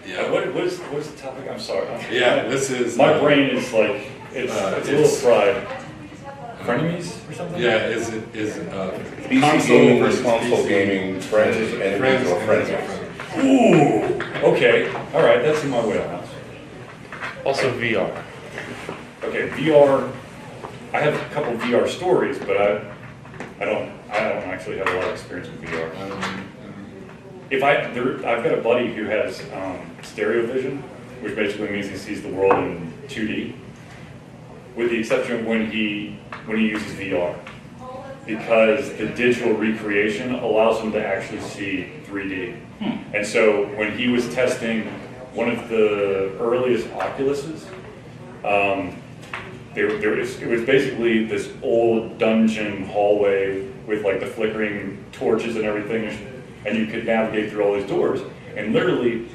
Yeah. What is the topic? I'm sorry. Yeah, this is... My brain is like, it's a little fried. Frenemies or something? Yeah, is PC console gaming versus is console PC. gaming, friends is enemies or friends. Ooh, okay. All right, that's in my wheelhouse. Also VR. Okay, VR. I have a couple VR stories, but I don't actually have a lot of experience with VR. I've got a buddy who has stereo vision, which basically means he sees the world in 2D, with the exception of when he uses VR, because the digital recreation allows him to actually see 3D. And so when he was testing one of the earliest Oculuses, it was basically this old dungeon hallway with like the flickering torches and everything, and you could navigate through all these doors. And literally,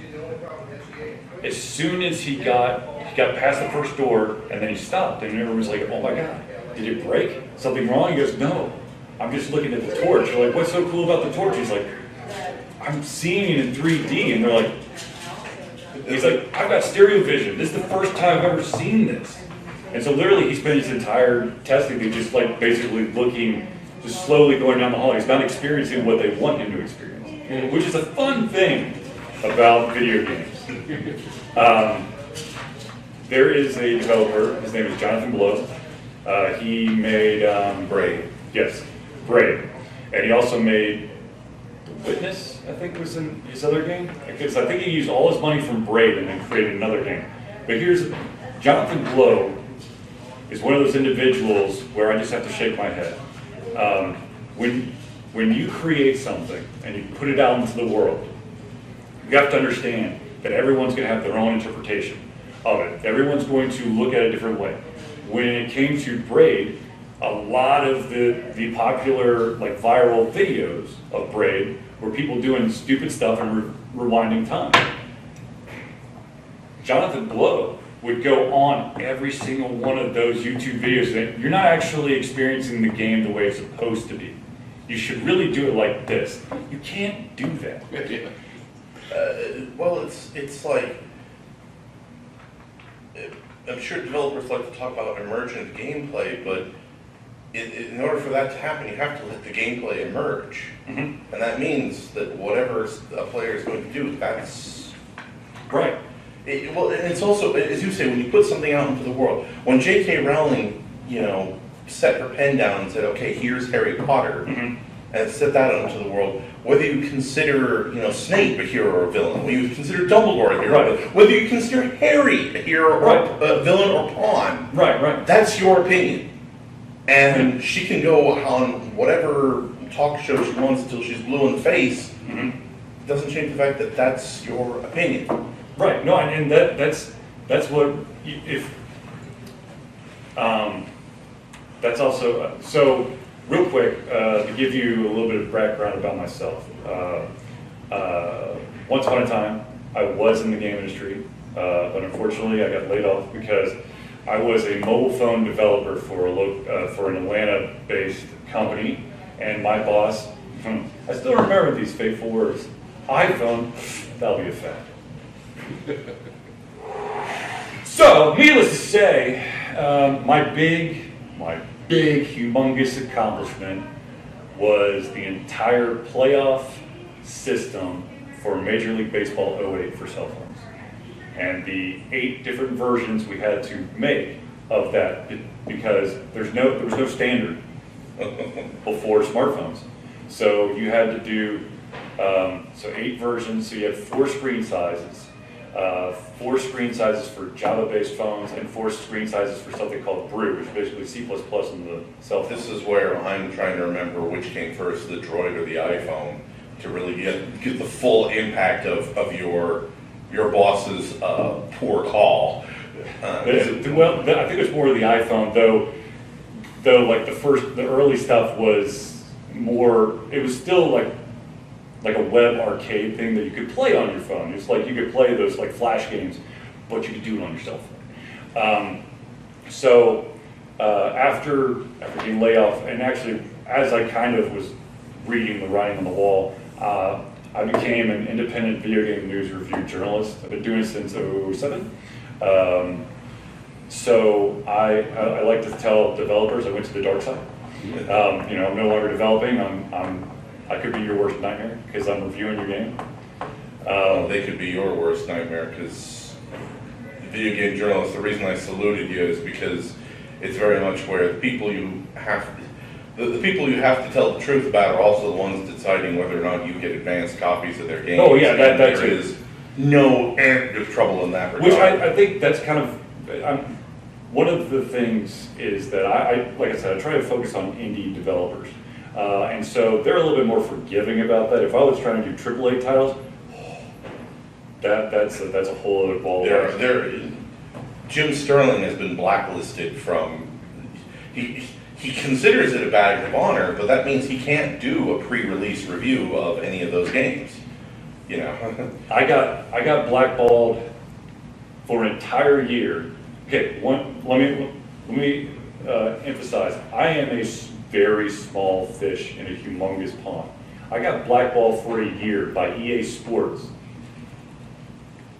as soon as he got past the first door, and then he stopped, and everyone was like, "Oh my God, did it break? Something wrong?" He goes, "No, I'm just looking at the torch." They're like, "What's so cool about the torch?" He's like, "I'm seeing it in 3D," and they're like, he's like, "I've got stereo vision. This is the first time I've ever seen this." And so literally he spent his entire testing thing just like basically looking, just slowly going down the hall. He's not experiencing what they want him to experience, which is a fun thing about video games. There is a developer, his name is Jonathan Blow. He made Braid. Yes, Braid. And he also made The Witness, I think was in his other game. Because I think he used all his money from Braid and then created another game. But here's, Jonathan Blow is one of those individuals where I just have to shake my head. When you create something and you put it out into the world, you have to understand that everyone's going to have their own interpretation of it. Everyone's going to look at it a different way. When it came to Braid, a lot of the popular like viral videos of Braid were people doing stupid stuff and rewinding time. Jonathan Blow would go on every single one of those YouTube videos that you're not actually experiencing the game the way it's supposed to be. You should really do it like this. You can't do that. Well, it's like, I'm sure developers like to talk about emergent gameplay, but in order for that to happen, you have to let the gameplay emerge. Mm-hmm. And that means that whatever a player is going to do, that's... Right. Well, and it's also, as you say, when you put something out into the world, when J.K. Rowling, set her pen down and said, okay, here's Harry Potter, Mm-hmm. and set that out into the world, whether you consider, Snape a hero or a villain, whether you consider Dumbledore a hero, Right. whether you consider Harry a hero or Right. a villain or pawn, Right. that's your opinion. And she can go on whatever talk show she wants until she's blue in the face. Mm-hmm. Doesn't change the fact that that's your opinion. Right. No, and that's what if that's also so. Real quick, to give you a little bit of background about myself. Once upon a time, I was in the game industry, but unfortunately, I got laid off because I was a mobile phone developer for an Atlanta-based company, and my boss. I still remember these fateful words: iPhone, that'll be a fact. So, needless to say, my big, humongous accomplishment was the entire playoff system for Major League Baseball '08 for cell phones, and the 8 different versions we had to make of that because there was no standard before smartphones. So you had to do 8 versions. So you had 4 screen sizes. 4 screen sizes for Java-based phones, and 4 screen sizes for something called Brew, which is basically C++ in the cell phone. This is where I'm trying to remember which came first, the Droid or the iPhone, to really get the full impact of your boss's poor call. I think it was more of the iPhone, though like the early stuff was more, it was still like a web arcade thing that you could play on your phone. It's like you could play those like flash games, but you could do it on your cell phone. After getting laid off, and actually as I kind of was reading the writing on the wall, I became an independent video game news review journalist. I've been doing it since '07. So I like to tell developers I went to the dark side. I'm no longer developing. I could be your worst nightmare because I'm reviewing your game. They could be your worst nightmare because video game journalists, the reason I saluted you is because it's very much where the people you have to tell the truth about are also the ones deciding whether or not you get advanced copies of their games. Oh yeah, that there too. is no end of trouble in that regard. Which I think that's kind of, one of the things is that like I said, I try to focus on indie developers. And so they're a little bit more forgiving about that. If I was trying to do AAA titles, that's a whole other ball. Jim Sterling has been blacklisted from, he considers it a badge of honor, but that means he can't do a pre-release review of any of those games. I got blackballed for an entire year. Okay, let me emphasize, I am a very small fish in a humongous pond. I got blackballed for a year by EA Sports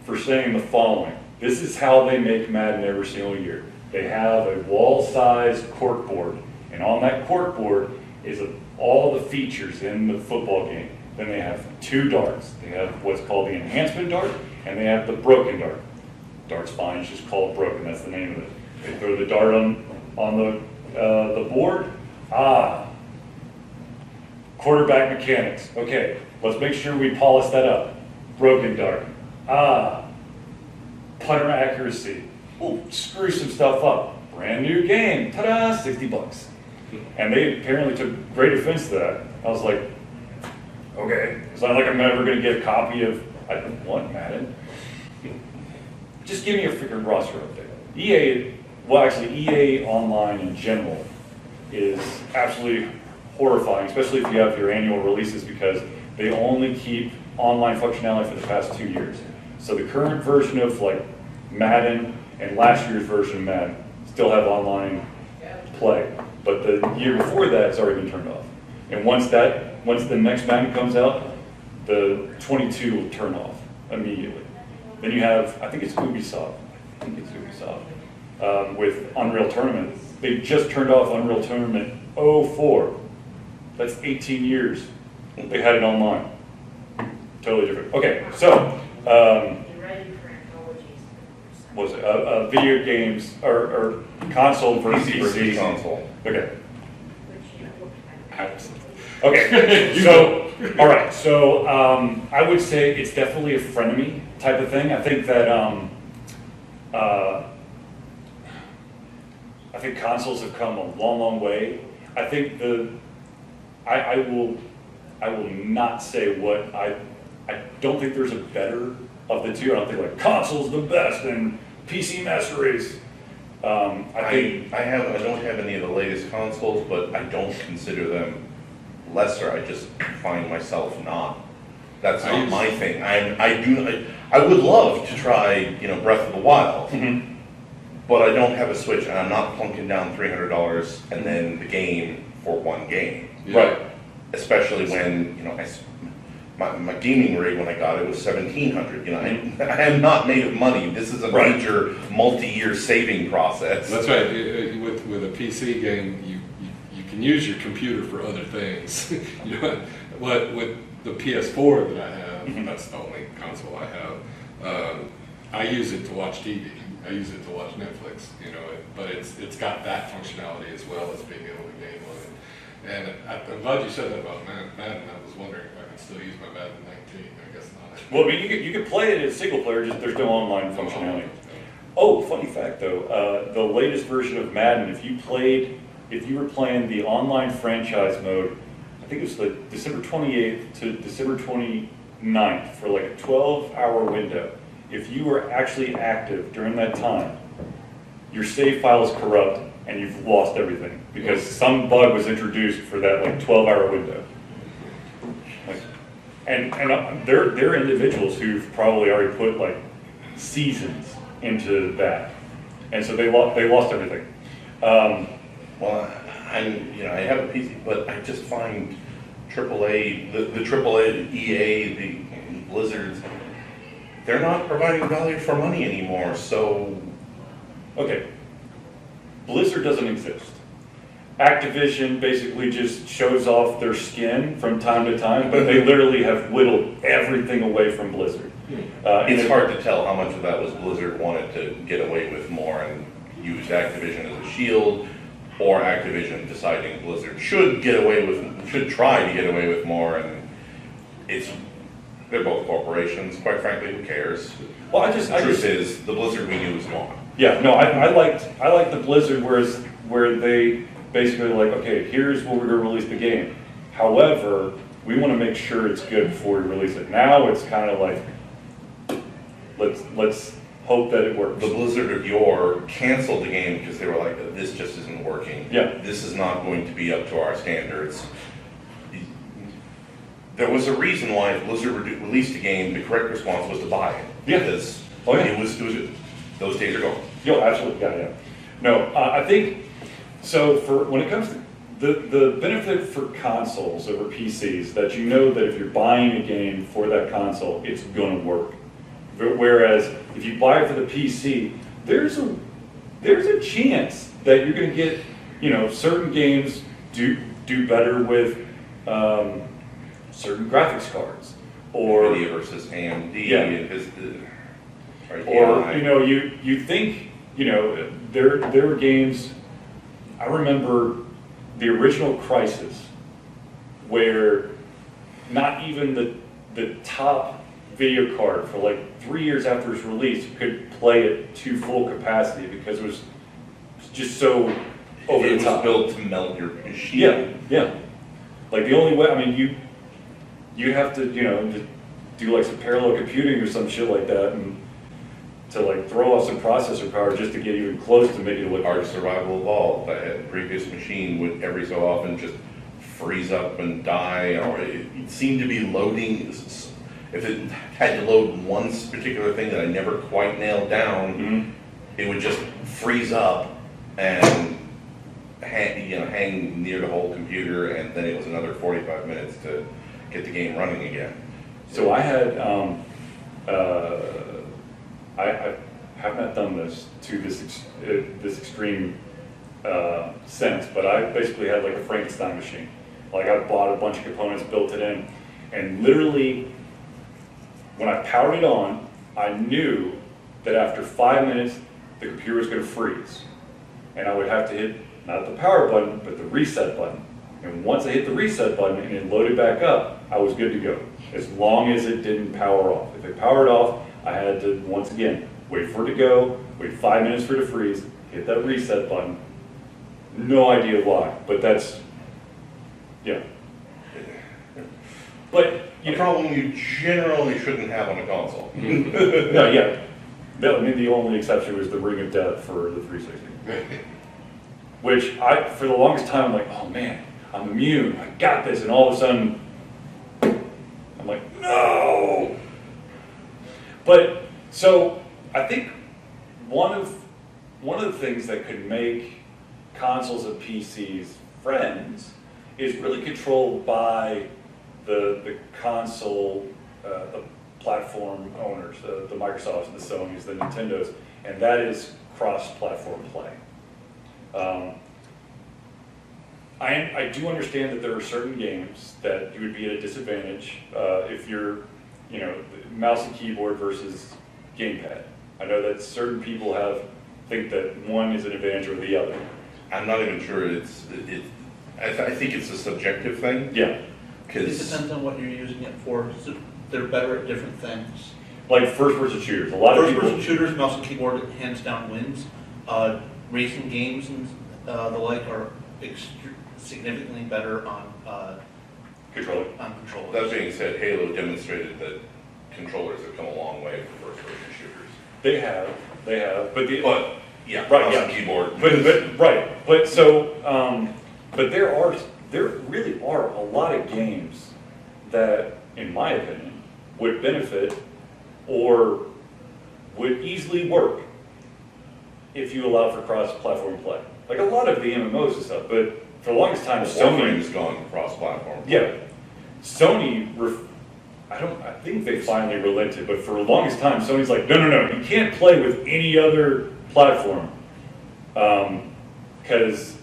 for saying the following. This is how they make Madden every single year. They have a wall-sized corkboard, and on that corkboard is all the features in the football game. Then they have 2 darts. They have what's called the enhancement dart, and they have the broken dart. Dart's fine, it's just called broken, that's the name of it. They throw the dart on the board. Quarterback mechanics. Okay, let's make sure we polish that up. Broken dart. Punter accuracy. Ooh, screw some stuff up. Brand new game. Ta-da, $60. And they apparently took great offense to that. I was like, okay. It's not like I'm never going to get a copy of, I don't want Madden. Just give me a freaking roster update. EA Online in general is absolutely horrifying, especially if you have your annual releases, because they only keep online functionality for the past 2 years. So the current version of like Madden and last year's version of Madden still have online play, but the year before that it's already been turned off. And once the next Madden comes out, the 22 will turn off immediately. Then you have, I think it's Ubisoft. With Unreal Tournament. They just turned off Unreal Tournament 04. That's 18 years. They had it online. Totally different. Okay, so was it video games or console versus PC console? Okay. Okay. So all right. So I would say it's definitely a frenemy type of thing. I think that I think consoles have come a long, long way. I think I will not say what I don't think there's a better of the two. I don't think like console's the best and PC Master Race. I don't have any of the latest consoles, but I don't consider them lesser. I just find myself not. That's not my thing. I would love to try, Breath of the Wild, but I don't have a Switch, and I'm not plunking down $300 and then the game for one game. Yeah. Right. Especially when my gaming rig when I got it was $1,700. I am not made of money. This is a major multi-year saving process. That's right. With a PC game, you can use your computer for other things. With the PS4 that I have, that's the only console I have. I use it to watch TV. I use it to watch Netflix. But it's got that functionality as well as being able to game on it. And I'm glad you said that about Madden. I was wondering if I could still use my Madden 19. I guess not. Well, I mean, you could play it as single player, just there's no online functionality. Oh, funny fact though, the latest version of Madden, if you were playing the online franchise mode, I think it was like December 28th to December 29th for like a 12-hour window. If you were actually active during that time, your save file is corrupt and you've lost everything because some bug was introduced for that like 12-hour window. And they're individuals who've probably already put like seasons into that, and so they lost everything. Well, I have a PC, but I just find AAA, the AAA, EA, the Blizzards, they're not providing value for money anymore, so. Okay, Blizzard doesn't exist. Activision basically just shows off their skin from time to time, but they literally have whittled everything away from Blizzard. It's hard to tell how much of that was Blizzard wanted to get away with more and used Activision as a shield, or Activision deciding Blizzard should try to get away with more, and they're both corporations, quite frankly, who cares? Well, The truth is, the Blizzard we knew is gone. Yeah, no, I liked the Blizzard where they basically like, okay, here's where we're gonna release the game. However, we want to make sure it's good before we release it. Now it's kind of like, let's hope that it works. The Blizzard of yore canceled the game because they were like, this just isn't working. Yeah. This is not going to be up to our standards. There was a reason why if Blizzard released a game, the correct response was to buy it. Yeah. Because it was those days are gone. Yo, absolutely, yeah. No, I think, so when it comes to the benefit for consoles over PCs, that you know that if you're buying a game for that console, it's gonna work. Whereas if you buy it for the PC, there's a chance that you're gonna get, certain games do better with certain graphics cards, or NVIDIA versus AMD, Yeah. and or you think there were games. I remember the original Crisis, where not even the top video card for like 3 years after its release could play it to full capacity because it was just so over it the top. was built to melt your machine. Yeah. Like the only way, I mean, you have to, to do like some parallel computing or some shit like that, and to like throw off some processor power just to get even close to making it look. Our survival evolved. I had a previous machine would every so often just freeze up and die, or it seemed to be loading. If it had to load one particular thing that I never quite nailed down, it would just freeze up and hang near the whole computer, and then it was another 45 minutes to get the game running again. So I had, I have not done this to this extreme sense, but I basically had like a Frankenstein machine. Like I bought a bunch of components, built it in, and literally when I powered it on, I knew that after 5 minutes the computer was going to freeze, and I would have to hit not the power button but the reset button. And once I hit the reset button and it loaded back up, I was good to go, as long as it didn't power off. If it powered off, I had to, once again, wait for it to go, wait 5 minutes for it to freeze, hit that reset button. No idea why, but that's, yeah. But, A problem you generally shouldn't have on a console. no, yeah. I mean, the only exception was the Ring of Death for the 360. Which for the longest time, I'm like, oh man, I'm immune, I got this, and all of a sudden, I'm like, no! But, so, I think one of the things that could make consoles and PCs friends is really controlled by the console, the platform owners, the Microsofts, the Sonys, the Nintendos, and that is cross-platform play. I do understand that there are certain games that you would be at a disadvantage if you're, mouse and keyboard versus gamepad. I know that certain people think that one is an advantage over the other. I'm not even sure I think it's a subjective thing. Yeah. It depends on what you're using it for. So they're better at different things. Like first-person shooters. A lot of people. First-person shooters, mouse and keyboard, hands down wins. Racing games and the like are significantly better on Controller. controllers. That being said, Halo demonstrated that controllers have come a long way for first-person shooters. They have, but Yeah, right, mouse yeah. and keyboard. But there really are a lot of games that, in my opinion, would benefit or would easily work if you allow for cross-platform play. Like a lot of the MMOs and stuff, but for the longest time, Sony. Warframe's gone cross-platform. Yeah, Sony, I think they finally relented, but for the longest time, Sony's like, no, you can't play with any other platform. Because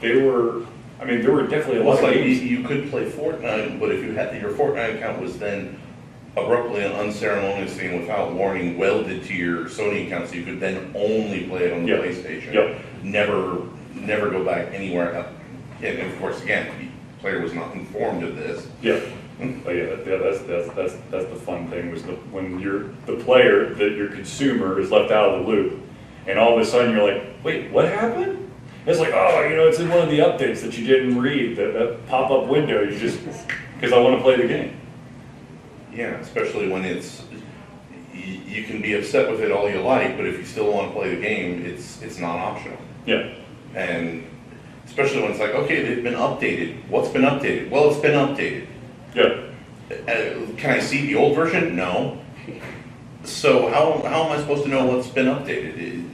there were definitely a lot of Like games. you could play Fortnite, but if you had your Fortnite account was then abruptly and unceremoniously and without warning welded to your Sony account, so you could then only play it on the Yep. PlayStation. Yep. Never go back anywhere else. And of course, again, the player was not informed of this. Yeah. Oh yeah, that's the fun thing was when the player, that your consumer is left out of the loop, and all of a sudden you're like, wait, what happened? It's like, oh, it's in one of the updates that you didn't read, that pop-up window, you just, because I want to play the game. Yeah, especially when you can be upset with it all you like, but if you still want to play the game, it's not optional. Yeah. And especially when it's like, okay, they've been updated. What's been updated? Well, it's been updated. Yeah. Can I see the old version? No. So how am I supposed to know what's been updated?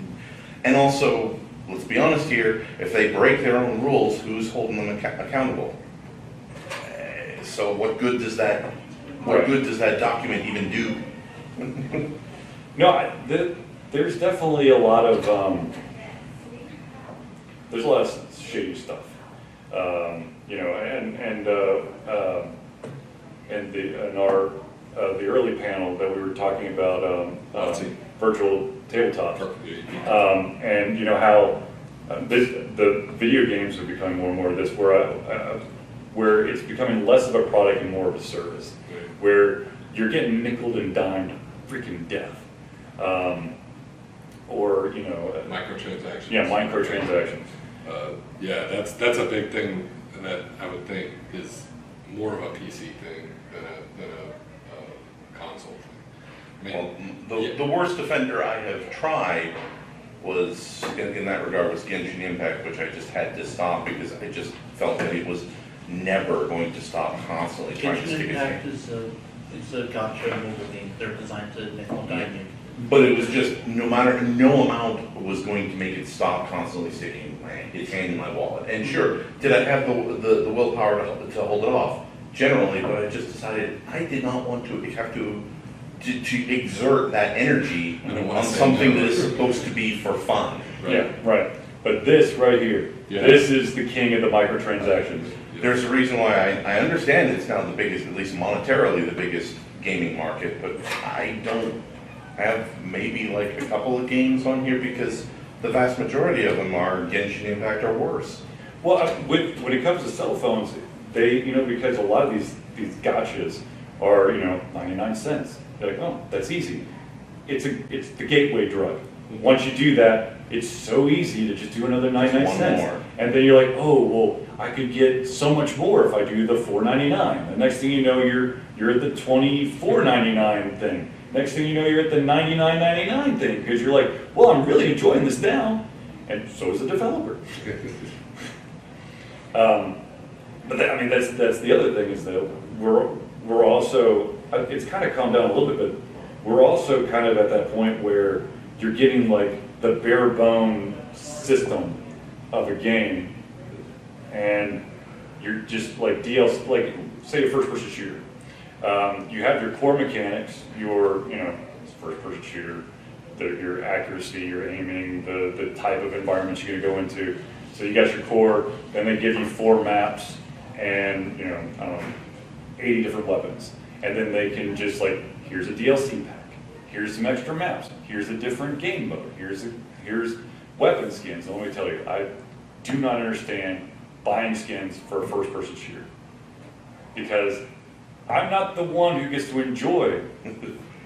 And also, let's be honest here, if they break their own rules, who's holding them accountable? So what good does that document even do? No, there's definitely a lot of there's a lot of shady stuff, and the early panel that we were talking about virtual tabletop, and how the video games are becoming more and more of this, where it's becoming less of a product and more of a service, where you're getting nickeled and dimed freaking death. Or Microtransactions. Yeah, microtransactions. That's a big thing that I would think is more of a PC thing than a console thing. I mean, The worst offender I have tried was, in that regard, was Genshin Impact, which I just had to stop because I just felt that it was never going to stop constantly trying to Genshin stick Impact its hand. it's a gotcha mobile game. They're designed to nickel and dime you. But it was just, no amount was going to make it stop constantly sticking its hand in my wallet. And sure, did I have the willpower to hold it off? Generally, but I just decided I did not want to have to exert that energy on something that is supposed to be for fun. Right. Yeah, right. But this right here, this is the king of the microtransactions. There's a reason why I understand it's now the biggest, at least monetarily, the biggest gaming market, but I don't have maybe like a couple of games on here because the vast majority of them are Genshin Impact or worse. Well, when it comes to cell phones, they, because a lot of these gotchas are, 99 cents. They're like, oh, that's easy. It's the gateway drug. Once you do that, it's so easy to just do another 99 cents. More. And then you're like, oh, well, I could get so much more if I do the $4.99. The next thing you know, you're at the $24.99 thing. Next thing you know, you're at the $99.99 thing because you're like, well, I'm really enjoying this now, and so is the developer. But that's the other thing is that we're also, it's kind of calmed down a little bit, but we're also kind of at that point where you're getting like the bare bone system of a game, and you're just like DLC, like say a first person shooter. You have your core mechanics, your first person shooter, your accuracy, your aiming, the type of environments you're going to go into. So you got your core, then they give you 4 maps and 80 different weapons, and then they can just like, here's a DLC pack, here's some extra maps, here's a different game mode, here's weapon skins. And let me tell you, I do not understand buying skins for a first person shooter because I'm not the one who gets to enjoy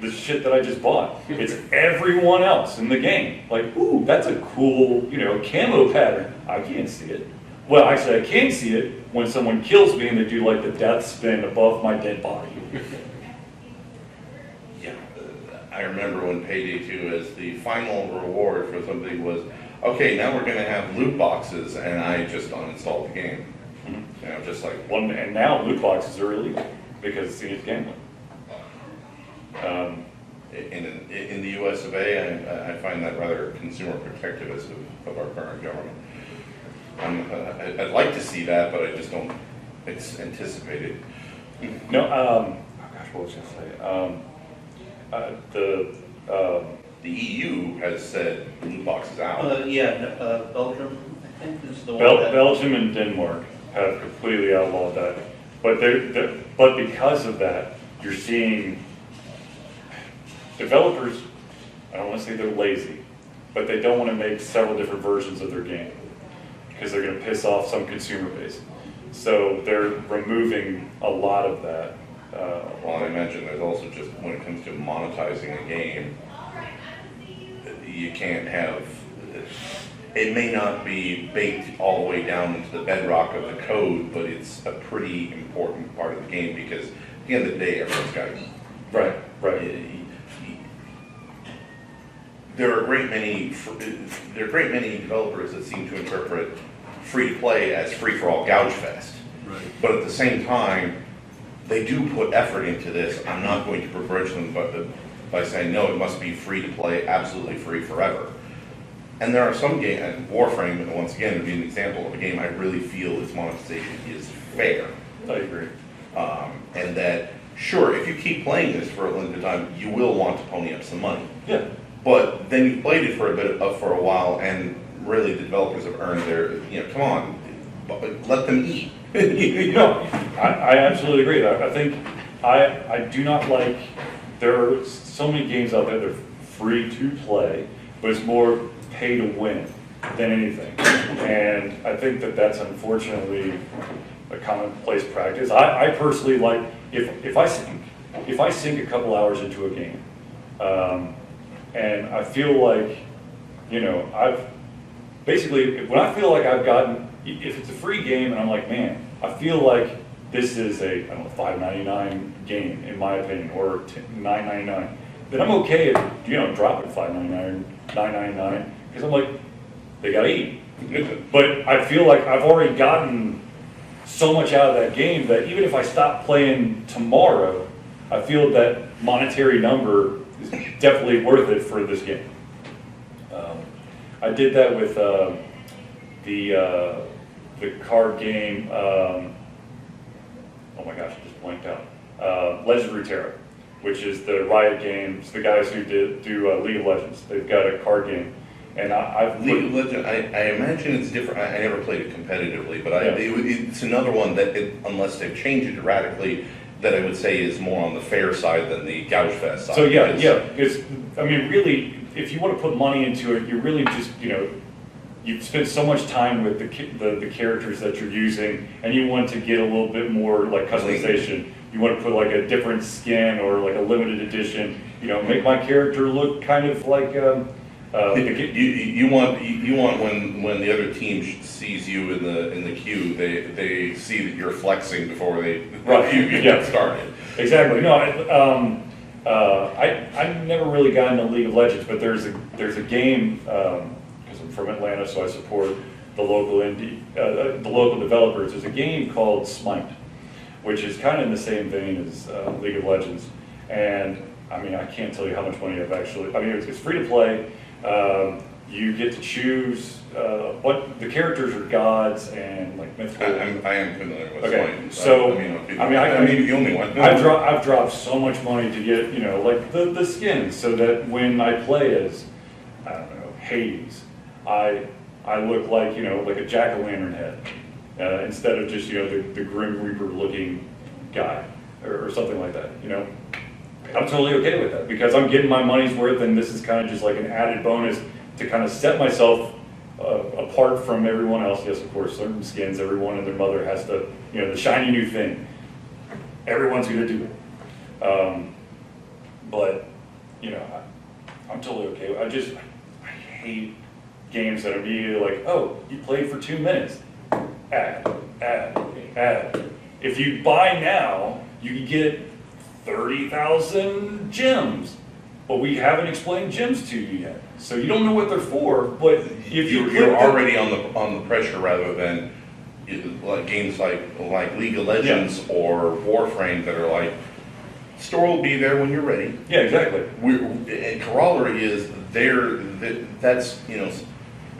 the shit that I just bought. It's everyone else in the game. Like, ooh, that's a cool, camo pattern. I can't see it. Well, actually, I can see it when someone kills me and they do like the death spin above my dead body. Yeah, I remember when Payday 2 as the final reward for something was, okay, now we're going to have loot boxes, and I just uninstalled the game. Mm-hmm. Just like... And now loot boxes are illegal because it's gambling. In the US of A, I find that rather consumer protectivist of our current government. I'd like to see that, but I just don't anticipate it. No, oh gosh, what was I gonna say? The EU has said loot boxes out. Belgium, I think, is the one that. Belgium and Denmark have completely outlawed that. But because of that, you're seeing developers, I don't want to say they're lazy, but they don't want to make several different versions of their game because they're going to piss off some consumer base. So they're removing a lot of that. Well, I imagine there's also just, when it comes to monetizing a game, you can't have, it may not be baked all the way down into the bedrock of the code, but it's a pretty important part of the game because at the end of the day, everyone's got to eat. Right, right. There are a great many developers that seem to interpret free to play as free for all gouge fest. Right. But at the same time, they do put effort into this. I'm not going to begrudge them by saying, no, it must be free to play, absolutely free forever. And there are some games, and Warframe, once again, would be an example of a game I really feel its monetization is fair. I agree. And that, sure, if you keep playing this for a limited time, you will want to pony up some money. Yeah. But then you've played it for for a while, and really the developers have earned their, come on, let them eat. No, I absolutely agree. I think I do not like, there are so many games out there that are free to play, but it's more pay to win than anything. And I think that that's unfortunately a commonplace practice. I personally like, if I sink a couple hours into a game, and I feel like, I've basically, when I feel like I've gotten, if it's a free game and I'm like, man, I feel like this is a, I don't know, $5.99 game in my opinion, or $9.99, then I'm okay if, dropping $5.99, $9.99, because I'm like, they gotta eat. But I feel like I've already gotten so much out of that game that even if I stop playing tomorrow, I feel that monetary number is definitely worth it for this game. I did that with the card game, oh my gosh, I just blanked out. Legend of Runeterra, which is the Riot Games, the guys who do League of Legends. They've got a card game. And League of Legends, I imagine it's different. I never played it competitively, but it's another one that, unless they've changed it radically, that I would say is more on the fair side than the gouge fest side. So because I mean, really, if you want to put money into it, you really just, you've spent so much time with the characters that you're using, and you want to get a little bit more like customization. You want to put like a different skin or like a limited edition. Make my character look kind of like. You want when the other team sees you in the queue, they see that you're flexing before they you get started. Exactly. No, I never really got into League of Legends, but there's a game because I'm from Atlanta, so I support the local the local developers. There's a game called Smite, which is kind of in the same vein as League of Legends, and I mean I can't tell you how much money I've actually. I mean it's free to play. You get to choose what the characters are gods and like mythical. I am familiar with okay, Smite. so I mean the only one. I've dropped so much money to get like the skins so that when I play as I don't know Hades, I look like like a jack-o'-lantern head instead of just the Grim Reaper looking guy or something like that. I'm totally okay with that because I'm getting my money's worth, and this is kind of just like an added bonus to kind of set myself apart from everyone else. Yes, of course, certain skins, everyone and their mother has to, the shiny new thing. Everyone's going to do it. But, I'm totally okay. I hate games that are immediately like, oh, you played for 2 minutes. Add. If you buy now, you can get 30,000 gems, but we haven't explained gems to you yet, so you don't know what they're for. But if you're already on the pressure, rather than like games like League of Legends or Warframe that are like, store will be there when you're ready. Yeah, exactly. And corollary is that's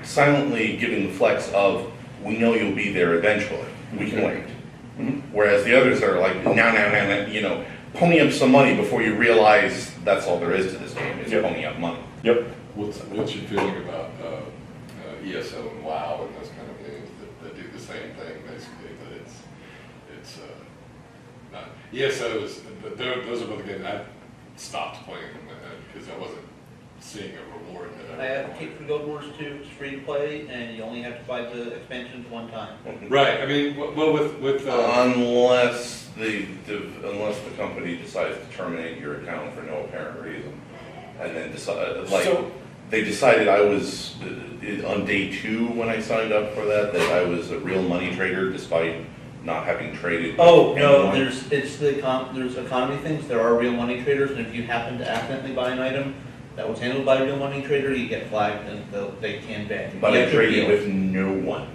silently giving the flex of we know you'll be there eventually. We can wait. Whereas the others are like, now, you know, pony up some money before you realize that's all there is to this game, is Yep. pony up money. Yep. What's your feeling about ESO and WoW and those kind of games that do the same thing basically, but it's not ESOs. Those are both games I stopped playing them because I wasn't seeing a reward that I advocate for Guild Wars 2, it's free to play, and you only have to buy the expansions one time. Right. I mean, well, with Unless the company decides to terminate your account for no apparent reason, and then decide, like, So- they decided I was, on day 2 when I signed up for that I was a real money trader despite not having traded. Oh, no, anyone. there's economy things, there are real money traders, and if you happen to accidentally buy an item that was handled by a real money trader, you get flagged and they can ban you. But You I have to traded appeal. with no one.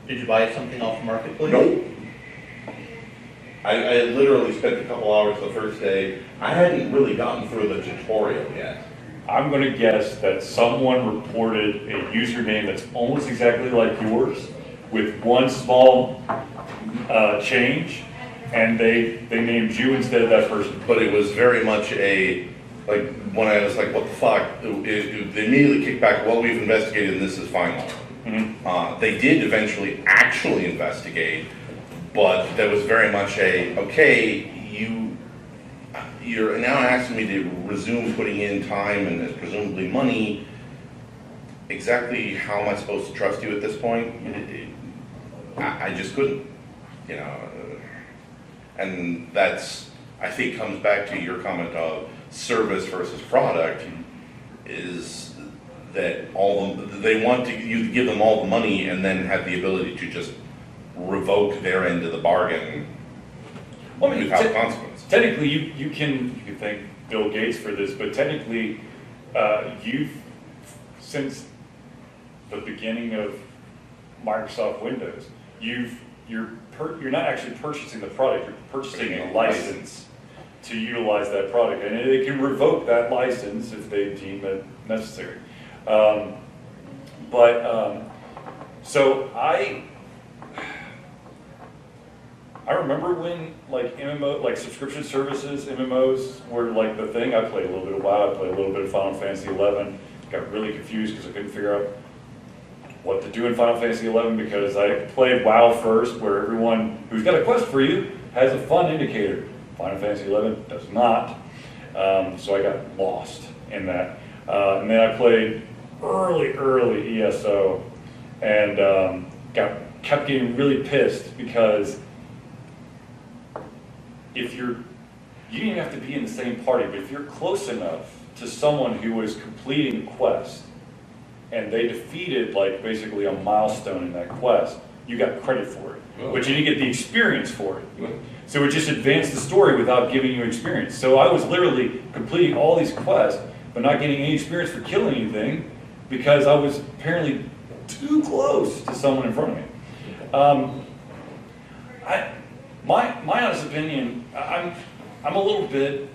Did you buy something off the marketplace? Nope. I literally spent a couple hours the first day. I hadn't really gotten through the tutorial yet. I'm going to guess that someone reported a username that's almost exactly like yours with one small change, and they named you instead of that person. But it was very much like, when I was like, what the fuck? They immediately kicked back, well, we've investigated and this is final. They did eventually actually investigate, but there was very much okay, you're now asking me to resume putting in time and presumably money. Exactly how am I supposed to trust you at this point? I just couldn't, you know. And that's, I think, comes back to your comment of service versus product, is that they want you to give them all the money and then have the ability to just revoke their end of the bargain Well, I mean, without consequence. Technically, you can thank Bill Gates for this, but technically, you've, since the beginning of Microsoft Windows, you're not actually purchasing the product, you're purchasing a license to utilize that product, and they can revoke that license if they deem it necessary. So I remember when like MMO, like subscription services, MMOs were like the thing. I played a little bit of WoW, I played a little bit of Final Fantasy 11. Got really confused because I couldn't figure out what to do in Final Fantasy 11 because I played WoW first, where everyone who's got a quest for you has a fun indicator. Final Fantasy 11 does not, so I got lost in that. And then I played early ESO, and kept getting really pissed because if you don't even have to be in the same party, but if you're close enough to someone who was completing a quest and they defeated like basically a milestone in that quest, you got credit for it, but you didn't get the experience for it. So it just advanced the story without giving you experience. So I was literally completing all these quests, but not getting any experience for killing anything because I was apparently too close to someone in front of me. My honest opinion, I'm a little bit,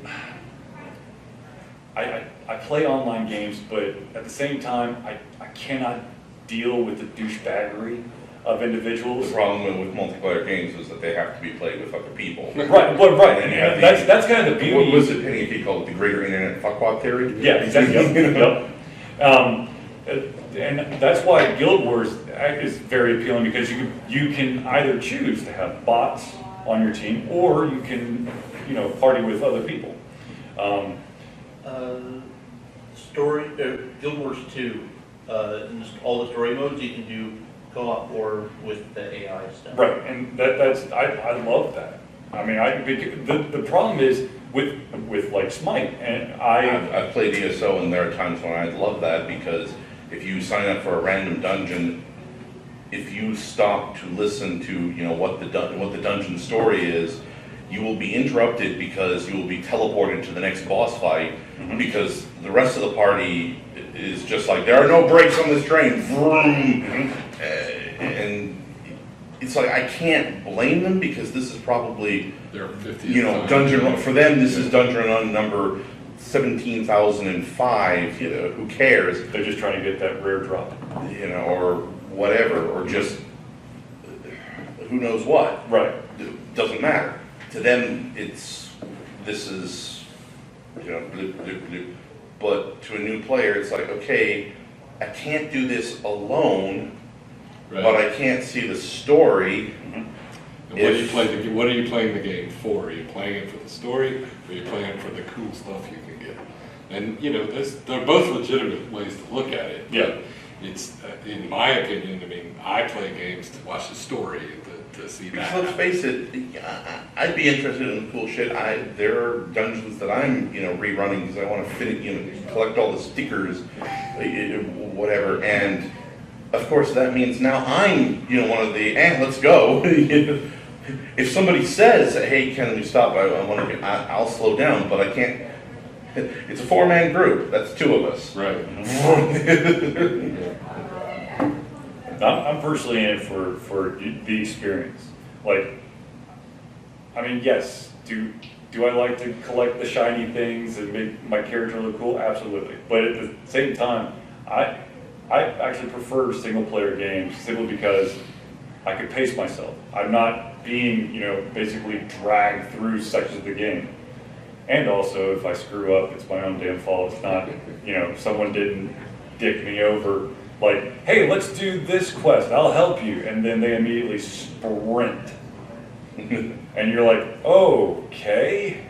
I play online games, but at the same time, I cannot deal with the douchebaggery of individuals. The problem with multiplayer games is that they have to be played with other people. Right, well, right, And and that's kind of the beauty. What was it, Penny, if he called it the greater internet fuckwad theory? Yeah, exactly, yep. And that's why Guild Wars is very appealing, because you can either choose to have bots on your team, or you can, party with other people. Guild Wars 2, in all the story modes, you can do co-op or with the AI stuff. Right, and I love that. I mean, the problem is with like Smite, and I've played ESO, and there are times when I love that, because if you sign up for a random dungeon, if you stop to listen to what the dungeon story is, you will be interrupted because you will be teleported to the next boss fight, because the rest of the party is just like, there are no brakes on this train, vroom. And it's like, I can't blame them, because this is probably, there are 50 dungeon, for them this is dungeon run number 17,005, who cares? they're just trying to get that rare drop. Or whatever, or just who knows what. Right. doesn't matter. To them, this is, bloop, bloop, bloop. But to a new player, it's like, okay, I can't do this alone, but I can't see the story. And what are you playing the game for? Are you playing it for the story, or are you playing it for the cool stuff you can get? And they're both legitimate ways to look at it. Yeah. It's, in my opinion, I mean, I play games to watch the story, to see that. Because let's face it, I'd be interested in cool shit. There are dungeons that I'm, rerunning because I want to finish, collect all the stickers, whatever. And of course, that means now I'm, one of the, let's go. If somebody says, hey, can you stop? I'll slow down, but I can't. It's a 4-man group. That's 2 of us. Right. I'm personally in it for the experience. Like, I mean, yes, do I like to collect the shiny things and make my character look cool? Absolutely. But at the same time, I actually prefer single player games simply because I can pace myself. I'm not being, basically dragged through sections of the game. And also, if I screw up, it's my own damn fault. It's not, someone didn't dick me over. Like, hey, let's do this quest, I'll help you. And then they immediately sprint. And you're like, okay.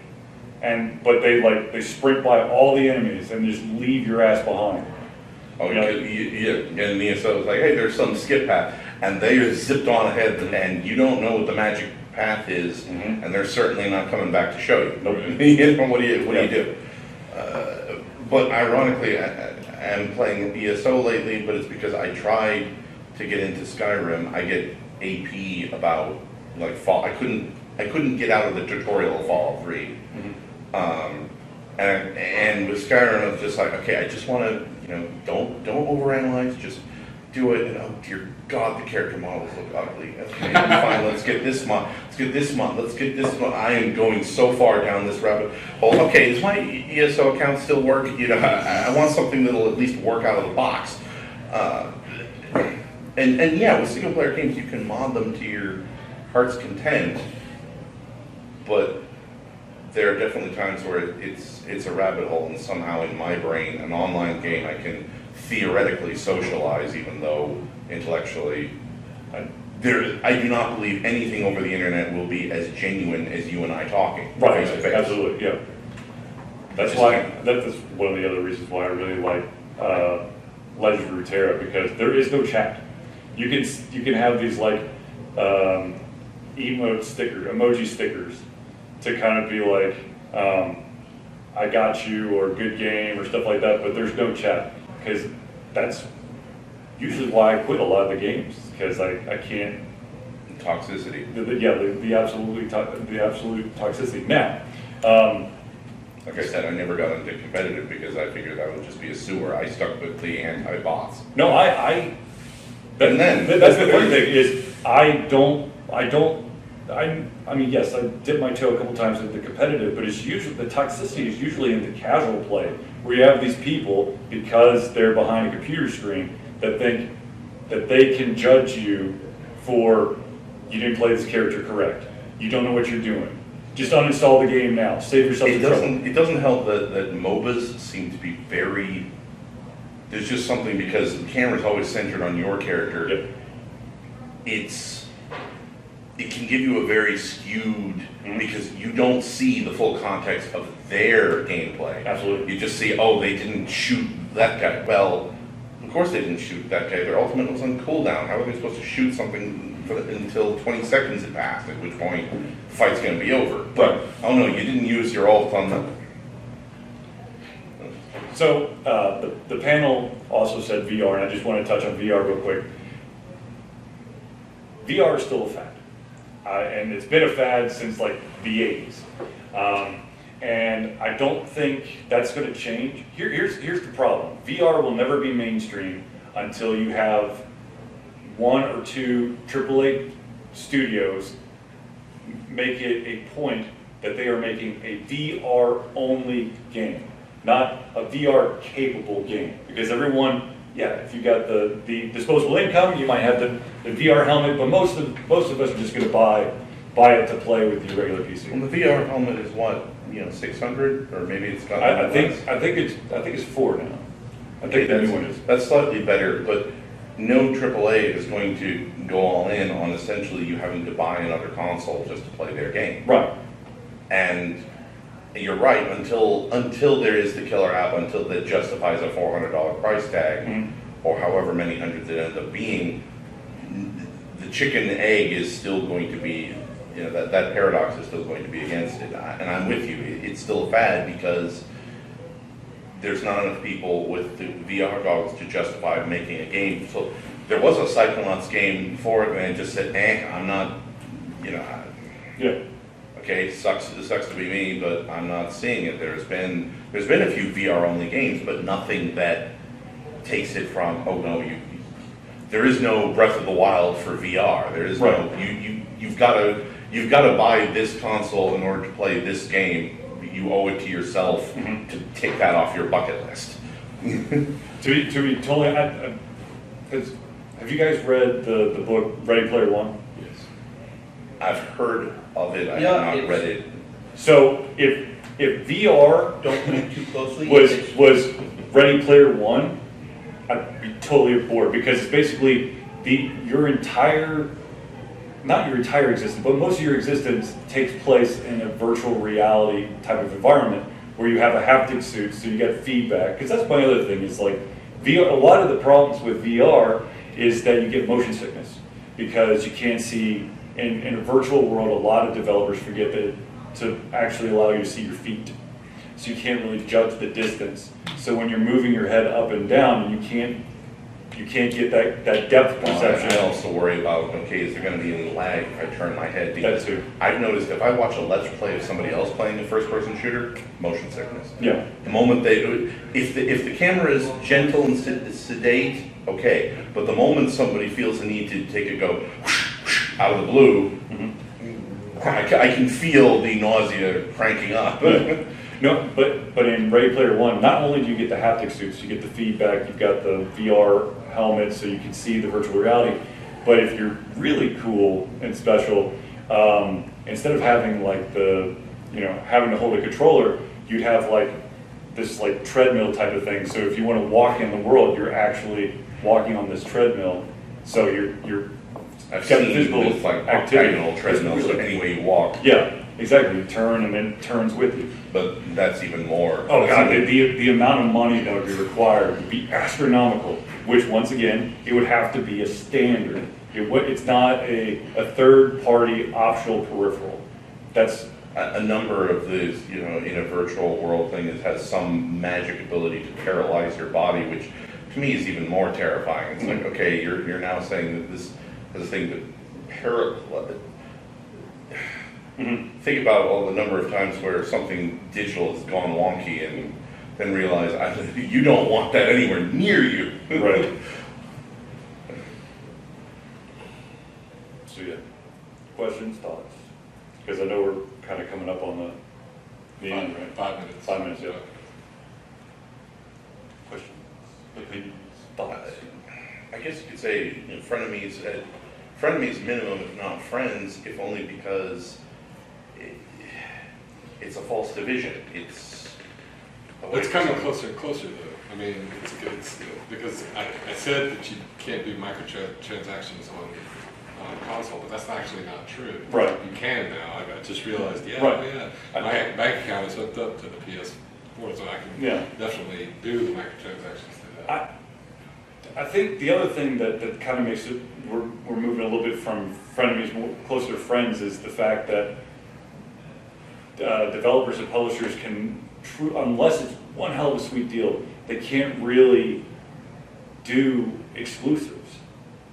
But they sprint by all the enemies and just leave your ass behind. Oh, yeah, and me and so it's like, hey, there's some skip path. And they just zipped on ahead, and you don't know what the magic path is, and they're certainly not coming back to show you. Nope. What do you do? But ironically, I'm playing ESO lately, but it's because I tried to get into Skyrim. I get AP about Fall. I couldn't get out of the tutorial of Fallout 3. And with Skyrim, I was just like, okay, I just want to, don't overanalyze, just do it. And oh dear God, the character models look ugly. Okay, fine, let's get this mod. I am going so far down this rabbit hole. Okay, does my ESO account still work? I want something that'll at least work out of the box. And yeah, with single player games, you can mod them to your heart's content, but there are definitely times where it's a rabbit hole, and somehow in my brain, an online game, I can theoretically socialize, even though intellectually, I do not believe anything over the internet will be as genuine as you and I talking. Right, face to face. absolutely, yeah. That's one of the other reasons why I really like Legend of Runeterra, because there is no chat. You can have these emoji stickers to kind of be like, I got you, or good game, or stuff like that, but there's no chat. Because that's usually why I quit a lot of the games, because I can't. Toxicity. The absolute toxicity. Now, like I said, I never got into competitive because I figured that would just be a sewer. I stuck with the anti-bots. no, that's the funny thing is I mean, yes, I dipped my toe a couple times into the competitive, but it's usually, the toxicity is usually in the casual play, where you have these people, because they're behind a computer screen, that think that they can judge you for, you didn't play this character correct, you don't know what you're doing, just uninstall the game now, save yourself the trouble. It doesn't help that MOBAs seem to be very, there's just something, because the camera's always centered on your character. Yep. It can give you a very skewed, because you don't see the full context of their gameplay. Absolutely. You just see, oh, they didn't shoot that guy. Well, of course they didn't shoot that guy. Their ultimate was on cooldown. How are they supposed to shoot something until 20 seconds had passed, at which point the fight's going to be over? But, oh no, you didn't use your ult on the... So, the panel also said VR, and I just want to touch on VR real quick. VR is still a fad. And it's been a fad since the 80s. And I don't think that's going to change. Here's the problem. VR will never be mainstream until you have 1 or 2 AAA studios make it a point that they are making a VR-only game, not a VR-capable game. Because everyone, if you got the disposable income, you might have the VR helmet, but most of us are just going to buy buy it to play with your regular Well, PC. the VR helmet is what, 600, or maybe it's got. I think it's 4 now. I think the new one is. That's slightly better, but no AAA is going to go all in on essentially you having to buy another console just to play their game. Right. And you're right, until there is the killer app, until that justifies a $400 price tag, Mhm. or however many hundreds it ends up being, the chicken and egg is still going to be, that paradox is still going to be against it. And I'm with you, it's still a fad because there's not enough people with the VR goggles to justify making a game. So there was a Psychonauts game for it, and it just said, I'm not, Yeah. okay, it sucks to be me, but I'm not seeing it. There's been a few VR only games, but nothing that takes it from, oh no, there is no Breath of the Wild for VR. There is Right. no, you've got to buy this console in order to play this game. You owe it to yourself Mhm. to take that off your bucket list. To be totally, have you guys read the book Ready Player One? Yes. I've heard of it, I Yeah, have not it's- read it. So if VR Don't move too closely. was Ready Player One, I'd be totally aboard because it's basically not your entire existence, but most of your existence takes place in a virtual reality type of environment where you have a haptic suit, so you get feedback. Because that's my other thing is like VR. A lot of the problems with VR is that you get motion sickness because you can't see. In a virtual world, a lot of developers forget to actually allow you to see your feet. So you can't really judge the distance. So when you're moving your head up and down, you can't get that depth perception. I also worry about, okay, is there going to be any lag if I turn my head? That too. I've noticed if I watch a Let's Play of somebody else playing a first-person shooter, motion sickness. Yeah. The moment if the camera is gentle and sedate, okay, but the moment somebody feels the need to take a go out of the blue, Mhm. I can feel the nausea cranking up. No, but in Ready Player One, not only do you get the haptic suits, you get the feedback, you've got the VR helmet so you can see the virtual reality, but if you're really cool and special, instead of having like having to hold a controller, you'd have like this like treadmill type of thing. So if you want to walk in the world, you're actually walking on this treadmill. So you're I've got the seen physical with like activity. octagonal treadmills, so any way you walk, Yeah, exactly. You turn and then it turns with you. but that's even more. Oh god, the amount of money that would be required would be astronomical, which once again, it would have to be a standard. It's not a third-party optional peripheral. That's, A number of these, in a virtual world thing, it has some magic ability to paralyze your body, which to me is even more terrifying. It's like, okay, you're now saying that this is a thing that think about all the number of times where something digital has gone wonky and then realize you don't want that anywhere near you. right. So yeah, questions, thoughts? Because I know we're kind of coming up on the end, right? 5 minutes. 5 minutes, yeah. Questions, opinions, thoughts? I guess you could say frenemies minimum, if not friends, if only because it's a false division. It's coming closer and closer though. I mean, it's because I said that you can't do microtransactions on console, but that's actually not true. Right. You can now. I just realized, Right. my bank account is hooked up to the PS4, so I can definitely do the microtransactions through that. I think the other thing that kind of makes it, we're moving a little bit from frenemies more closer to friends is the fact that developers and publishers can, unless it's one hell of a sweet deal, they can't really do exclusives.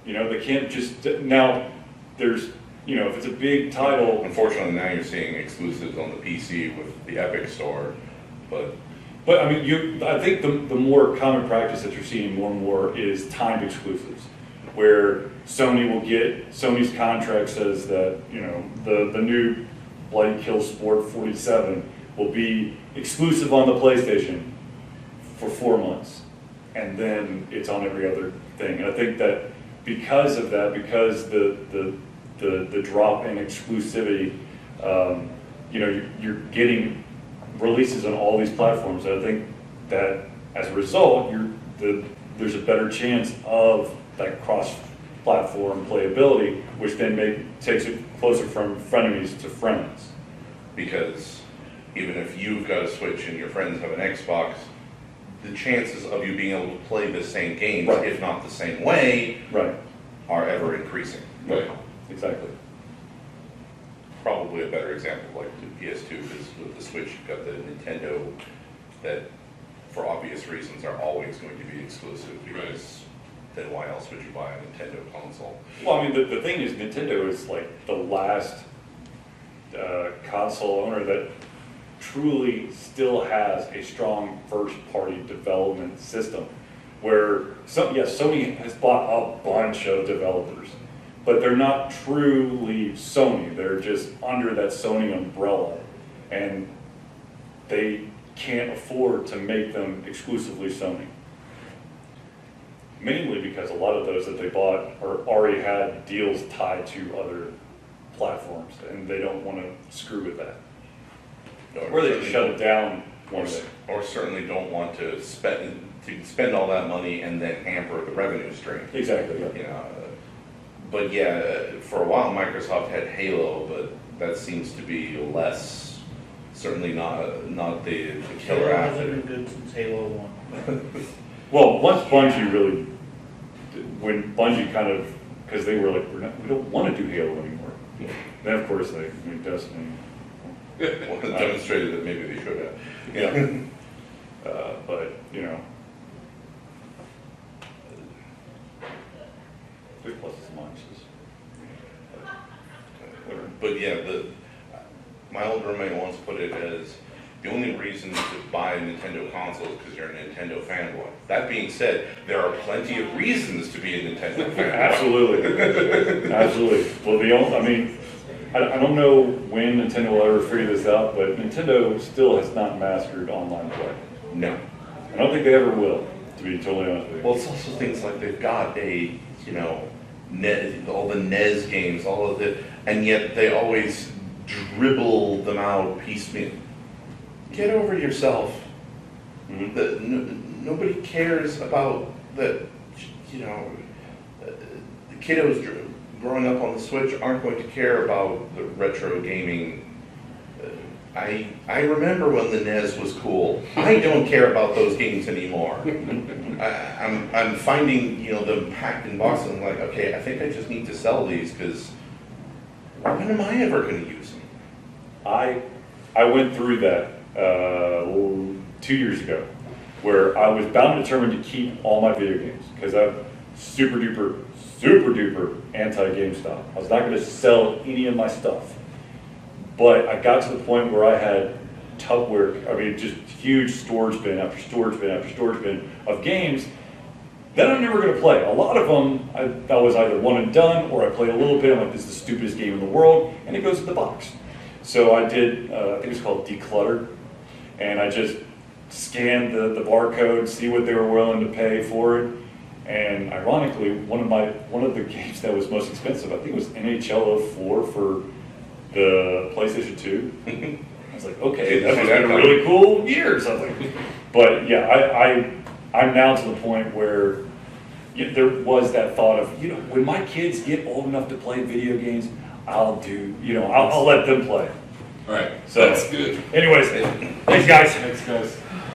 They can't just, now there's, if it's a big title. Unfortunately, now you're seeing exclusives on the PC with the Epic Store, but I mean, I think the more common practice that you're seeing more and more is timed exclusives, where Sony's contract says that, the new Bloody Kill Sport 47 will be exclusive on the PlayStation for 4 months, and then it's on every other thing. And I think that because of that, because the the drop in exclusivity, you know, you're getting releases on all these platforms. And I think that as a result, there's a better chance of that cross-platform playability, which then takes it closer from frenemies to friends. Because even if you've got a Switch and your friends have an Xbox, the chances of you being able to play the same games, Right. if not the same way, Right. are ever increasing. Right. Exactly. Probably a better example, like the PS2, is with the Switch, you've got the Nintendo that, for obvious reasons, are always going to be exclusive, because then why else would you buy a Nintendo console? Well, I mean, the thing is, Nintendo is like the last console owner that truly still has a strong first-party development system, where Sony has bought a bunch of developers, but they're not truly Sony. They're just under that Sony umbrella, and they can't afford to make them exclusively Sony. Mainly because a lot of those that they bought already had deals tied to other platforms, and they don't want to screw with that. Or they just shut it down one day. Or certainly don't want to spend all that money and then hamper the revenue stream. Exactly, yeah. You know, but yeah, for a while Microsoft had Halo, but that seems to be less, certainly not the killer Halo app. hasn't been good since Halo 1. Well, once Bungie really, when Bungie kind of, because they were like, we don't want to do Halo anymore. Then of course they Destiny. Well, it demonstrated that maybe they should have. Yeah. But, you know, there's pluses and minuses. Whatever. But yeah, my old roommate once put it as, the only reason to buy a Nintendo console is because you're a Nintendo fanboy. That being said, there are plenty of reasons to be a Nintendo fanboy. Absolutely. Absolutely. Well, I mean, I don't know when Nintendo will ever figure this out, but Nintendo still has not mastered online play. No. I don't think they ever will, to be totally honest with you. Well, it's also things like they've got all the NES games, all of the, and yet they always dribble them out piecemeal. Get over yourself. Mm-hmm. Nobody cares about the kiddos growing up on the Switch aren't going to care about the retro gaming. I remember when the NES was cool. I don't care about those games anymore. I'm finding them packed in boxes. I'm like, okay, I think I just need to sell these, because when am I ever going to use them? I went through that 2 years ago, where I was bound and determined to keep all my video games, because I'm super duper anti GameStop. I was not going to sell any of my stuff. But I got to the point where I had Tupperware, just huge storage bin after storage bin after storage bin of games that I'm never going to play. A lot of them, I was either one and done, or I played a little bit. I'm like, this is the stupidest game in the world, and it goes in the box. So I did, I think it was called Declutter, and I just scanned the barcode, see what they were willing to pay for it. And ironically, one of the games that was most expensive, I think it was NHL 04 for the PlayStation 2. I was like, okay, that was a really cool year or something. But yeah, I'm now to the point where there was that thought of, when my kids get old enough to play video games, I'll let them play. All right, So that's good. anyways, thanks guys. Thanks, guys.